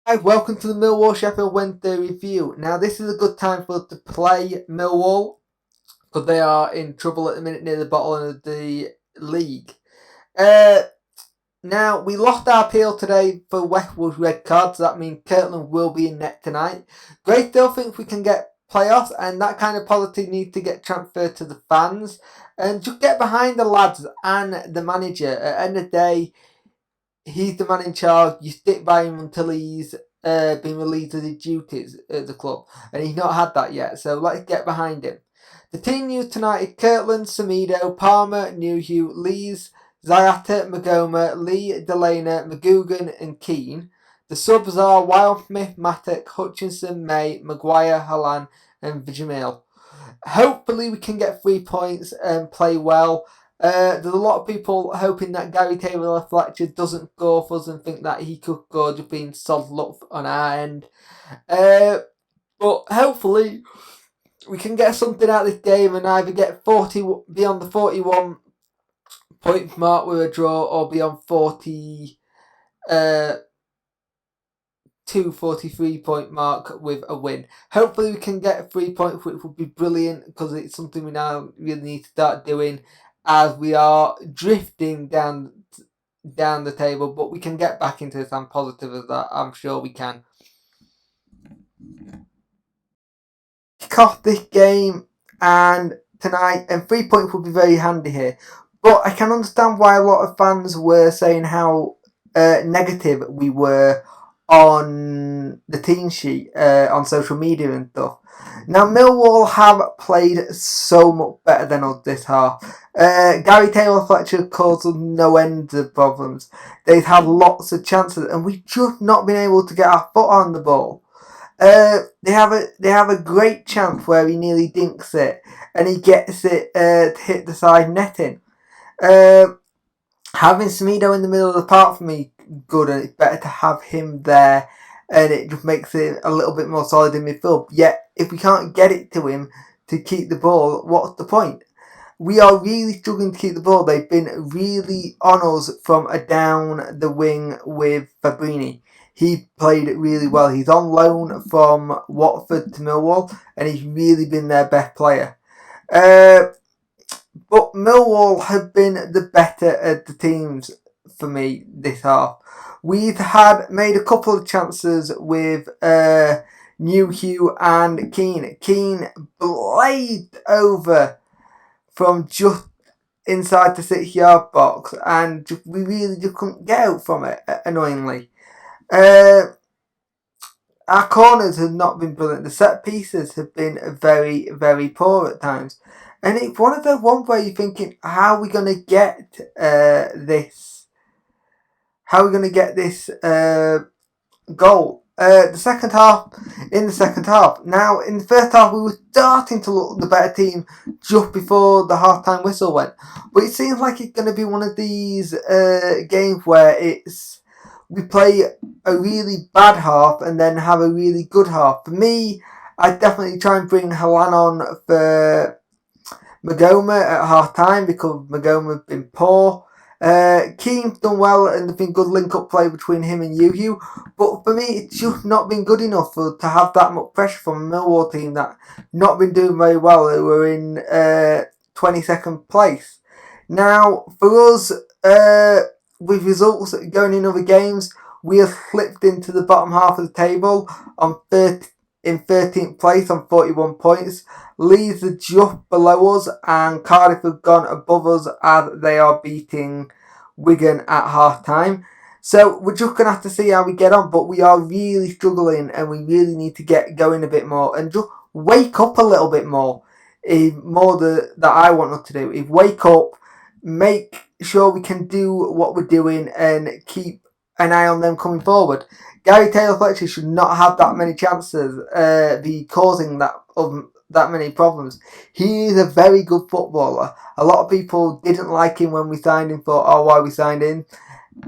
Hi, welcome to the Millwall Sheffield Wednesday review. Now, this is a good time for us to play Millwall because they are in trouble at the minute near the bottom of the league. Now, we lost our appeal today for Westwood's red card, so that means Kirtland will be in net tonight. Gray still thinks we can get playoffs, and that kind of policy needs to get transferred to the fans. And just get behind the lads and the manager. At the end of the day, he's the man in charge. You stick by him until he's been relieved of his duties at the club, and he's not had that yet. So let's get behind him. The team news tonight is Kirtland, Semedo, Palmer, Newhugh, Lees, Zayata, Magoma, Lee, Delana, McGugan, and Keane. The subs are Wildsmith, Mattock, Hutchinson, May, Maguire, Halan, and Jamil. Hopefully we can get 3 points and play well. There's a lot of people hoping that Gary Taylor-Fletcher doesn't go for us and think that he could go just being solid luck on our end. But hopefully we can get something out of this game and either get 40 beyond the 41 point mark with a draw or beyond 43 point mark with a win. Hopefully we can get 3 points, which would be brilliant because it's something we now really need to start doing as we are drifting down the table, but we can get back into this. I'm positive of that. I'm sure we can. Kick off this game and tonight, and 3 points would be very handy here. But I can understand why a lot of fans were saying how negative we were on the team sheet on social media and stuff. Now, Millwall have played so much better than us this half. Gary Taylor-Fletcher caused us no end of problems. They've had lots of chances and we've just not been able to get our foot on the ball. They have a great chance where he nearly dinks it and he gets it to hit the side netting. Having Semedo in the middle of the park for me, good, and it's better to have him there, and it just makes it a little bit more solid in midfield. Yet, if we can't get it to him to keep the ball, what's the point? We are really struggling to keep the ball. They've been really on us from a down the wing with Fabrini. He played really well. He's on loan from Watford to Millwall, and he's really been their best player. But Millwall have been the better of the teams for me this half. We've made a couple of chances with Newhugh and Keane. Keane blazed over from just inside the 6-yard box, and we really just couldn't get out from it, annoyingly. Our corners have not been brilliant. The set pieces have been very, very poor at times. And it's one of the ones where you're thinking, how are we going to get this? How are we going to get this goal? In the second half. Now, in the first half, we were starting to look the better team just before the half-time whistle went. But it seems like it's going to be one of these games where we play a really bad half and then have a really good half. For me, I'd definitely try and bring Halan on for Magoma at half time because Magoma has been poor. Keane's done well and there's been good link-up play between him and Newhugh, but for me it's just not been good enough to have that much pressure from a Millwall team that not been doing very well, who were in 22nd place. Now for us, with results going in other games, we have slipped into the bottom half of the table in 13th place on 41 points. Leeds are just below us and Cardiff have gone above us as they are beating Wigan at half time. So we're just going to have to see how we get on, but we are really struggling and we really need to get going a bit more and just wake up a little bit more. That I want us to do is wake up, make sure we can do what we're doing and keep an eye on them coming forward. Gary Taylor-Fletcher should not have that many chances be causing that many problems. He is a very good footballer. A lot of people didn't like him when we signed him, thought, oh, why we signed him.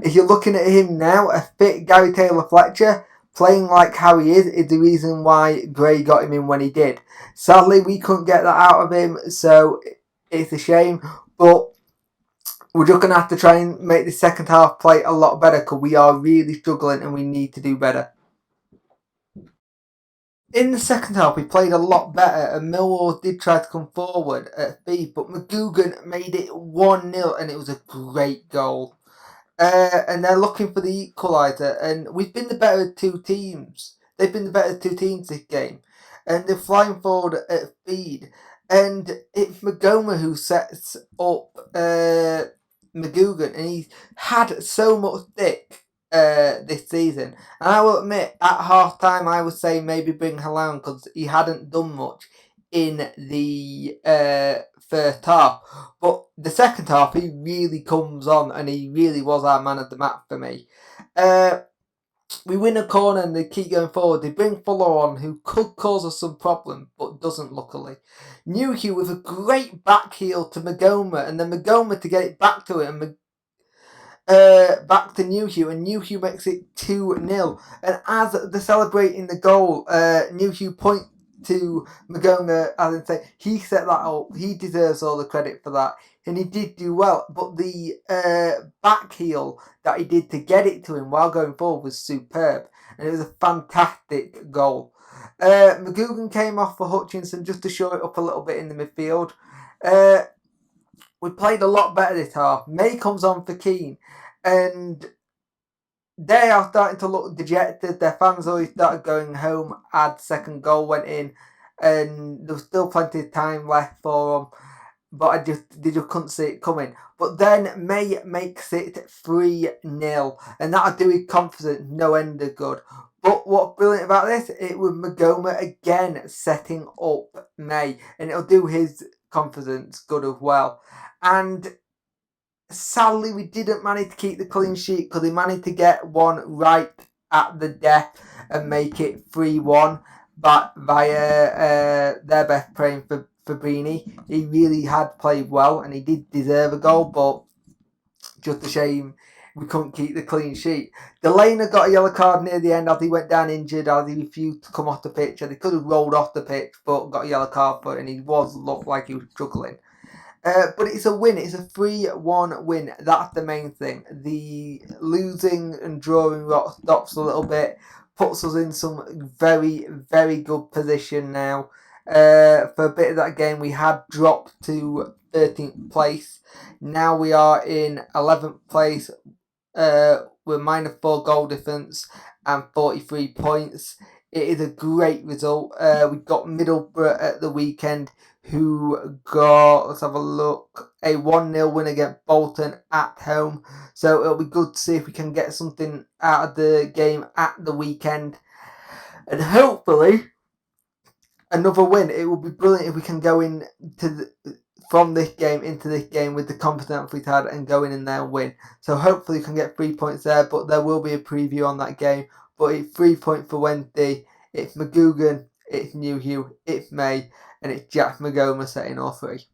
If you're looking at him now, a fit Gary Taylor-Fletcher, playing like how he is the reason why Gray got him in when he did. Sadly, we couldn't get that out of him, so it's a shame. But we're just going to have to try and make the second half play a lot better because we are really struggling and we need to do better. In the second half, we played a lot better, and Millwall did try to come forward at speed, but McGugan made it 1-0, and it was a great goal. And they're looking for the equaliser, and we've been the better two teams. They've been the better two teams this game, and they're flying forward at speed. And it's Magoma who sets up McGugan, and he's had so much stick this season. And I will admit, at half time, I would say maybe bring Halan because he hadn't done much in the first half. But the second half, he really comes on, and he really was our man of the match for me. We win a corner and they keep going forward. They bring Fuller on, who could cause us some problem, but doesn't luckily. Newhugh with a great back heel to Magoma, and then Magoma to get it back to him, back to Newhugh, and Newhugh makes it 2-0. And as they're celebrating the goal, Newhugh points to Magoma and say he set that up. He deserves all the credit for that, and he did do well. But the back heel that he did to get it to him while going forward was superb, and it was a fantastic goal. McGugan came off for Hutchinson just to show it up a little bit in the midfield. We played a lot better this half. May comes on for Keane, and they are starting to look dejected. Their fans always started going home as second goal went in, and there was still plenty of time left for them, but they just couldn't see it coming. But then May makes it 3-0, and that'll do his confidence no end of good. But what's brilliant about this, it was Magoma again setting up May, and it'll do his confidence good as well. And sadly, we didn't manage to keep the clean sheet because they managed to get one right at the death and make it 3-1, but via their best playing for Fabrini. He really had played well and he did deserve a goal, but just a shame we couldn't keep the clean sheet. Delaney got a yellow card near the end as he went down injured, as he refused to come off the pitch, and he could have rolled off the pitch but got a yellow card for it, and he looked like he was struggling. But it's a win. It's a 3-1 win. That's the main thing. The losing and drawing stops a little bit, puts us in some very, very good position now. For a bit of that game, we had dropped to 13th place. Now we are in 11th place with -4 goal difference and 43 points. It is a great result. We got Middlesbrough at the weekend, who got, let's have a look, a 1-0 win against Bolton at home. So it'll be good to see if we can get something out of the game at the weekend. And hopefully, another win. It would be brilliant if we can go in from this game into this game with the confidence we've had and go in there and win. So hopefully we can get 3 points there, but there will be a preview on that game. But it's 3 points for Wednesday. It's McGugan, it's Newhugh, it's May, and it's Jack Magoma setting all three.